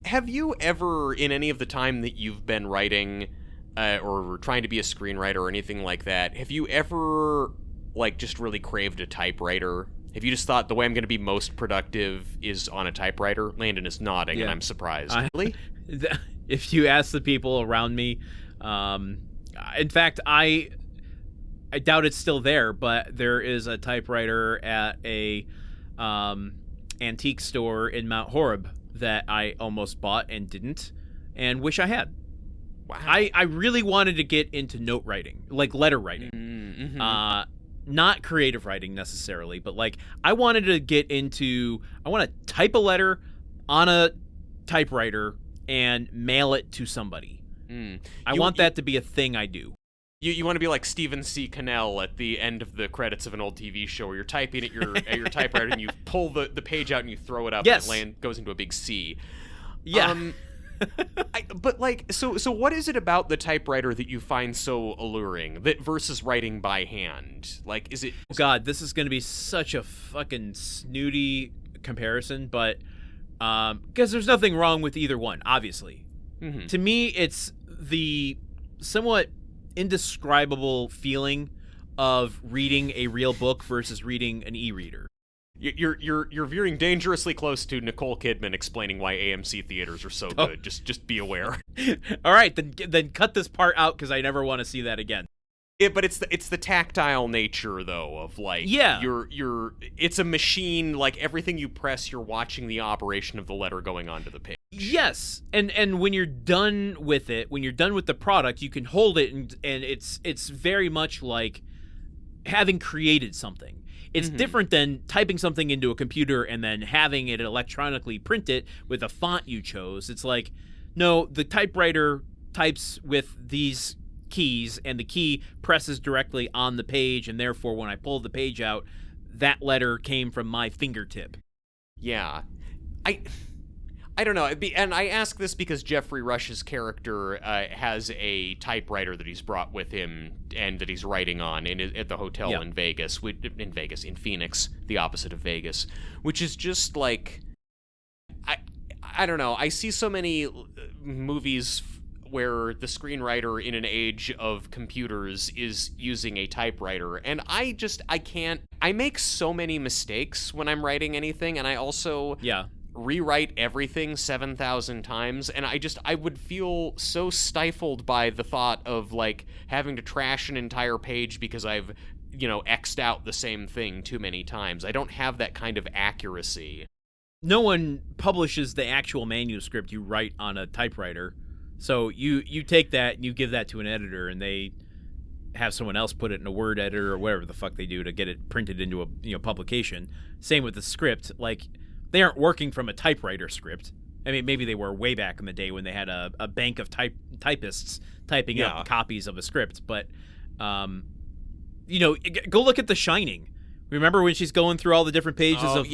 Have you ever, in any of the time that you've been writing or trying to be a screenwriter or anything like that, have you ever, like, just really craved a typewriter? Have you just thought the way I'm going to be most productive is on a typewriter? Landon is nodding, and I'm surprised. Really? If you ask the people around me, in fact, I doubt it's still there, but there is a typewriter at a antique store in Mount Horeb that I almost bought and didn't, and wish I had. Wow. I really wanted to get into note writing, like letter writing. Mm-hmm. Not creative writing necessarily, but like I want to type a letter on a typewriter and mail it to somebody. I want that to be a thing I do. You want to be like Stephen C. Cannell at the end of the credits of an old TV show where you're typing at your typewriter and you pull the page out and you throw it up and it goes into a big C. Yeah. But like, so what is it about the typewriter that you find so alluring versus writing by hand? Like, is it? God, this is going to be such a fucking snooty comparison, but because there's nothing wrong with either one, obviously. Mm-hmm. To me, it's the somewhat indescribable feeling of reading a real book versus reading an e-reader. You're veering dangerously close to Nicole Kidman explaining why AMC theaters are so good. Just be aware. All right, then cut this part out because I never want to see that again. But it's the tactile nature though of like it's a machine, like everything you press, you're watching the operation of the letter going onto the page. Yes, and when you're done with it, when you're done with the product, you can hold it and it's very much like having created something. It's different than typing something into a computer and then having it electronically print it with a font you chose. It's like, no, the typewriter types with these keys and the key presses directly on the page, and therefore when I pull the page out, that letter came from my fingertip. Yeah. I don't know, and I ask this because Jeffrey Rush's character has a typewriter that he's brought with him and that he's writing on at the hotel in Phoenix, the opposite of Vegas, which is just like, I don't know, I see so many movies where the screenwriter in an age of computers is using a typewriter, and I make so many mistakes when I'm writing anything, and I also rewrite everything 7,000 times, and I would feel so stifled by the thought of like having to trash an entire page because I've X'd out the same thing too many times. I don't have that kind of accuracy. No one publishes the actual manuscript you write on a typewriter, so you take that and you give that to an editor, and they have someone else put it in a Word editor or whatever the fuck they do to get it printed into a publication. Same with the script. Like, they aren't working from a typewriter script. I mean, maybe they were way back in the day when they had a bank of typists typing up copies of a script. But, go look at The Shining. Remember when she's going through all the different pages of,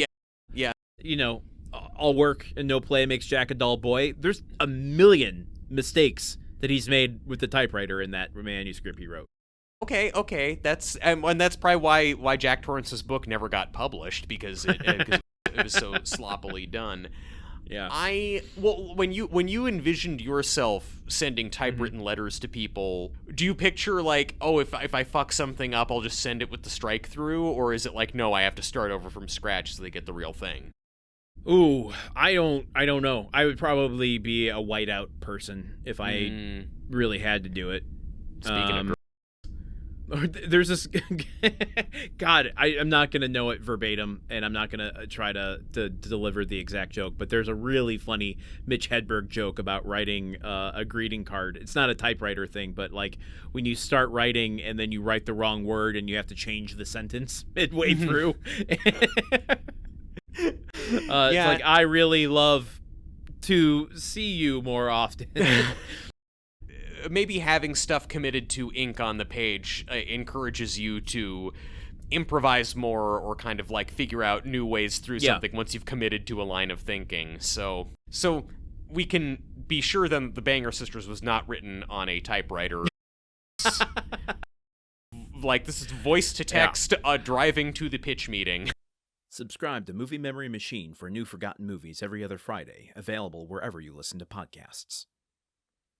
all work and no play makes Jack a dull boy? There's a million mistakes that he's made with the typewriter in that manuscript he wrote. Okay, that's and that's probably why Jack Torrance's book never got published, because it was so sloppily done. Yeah. When you envisioned yourself sending typewritten letters to people, do you picture like, oh, if I fuck something up, I'll just send it with the strike through, or is it like, no, I have to start over from scratch so they get the real thing? Ooh, I don't know. I would probably be a whiteout person if I really had to do it. Speaking of there's this God, I'm not gonna know it verbatim, and I'm not gonna try to deliver the exact joke, but there's a really funny Mitch Hedberg joke about writing a greeting card. It's not a typewriter thing, but like when you start writing and then you write the wrong word and you have to change the sentence midway through. It's like, I really love to see you more often. Maybe having stuff committed to ink on the page encourages you to improvise more, or kind of like figure out new ways through something once you've committed to a line of thinking. So we can be sure then the Banger Sisters was not written on a typewriter. Like, this is voice to text driving to the pitch meeting. Subscribe to Movie Memory Machine for new forgotten movies every other Friday, available wherever you listen to podcasts.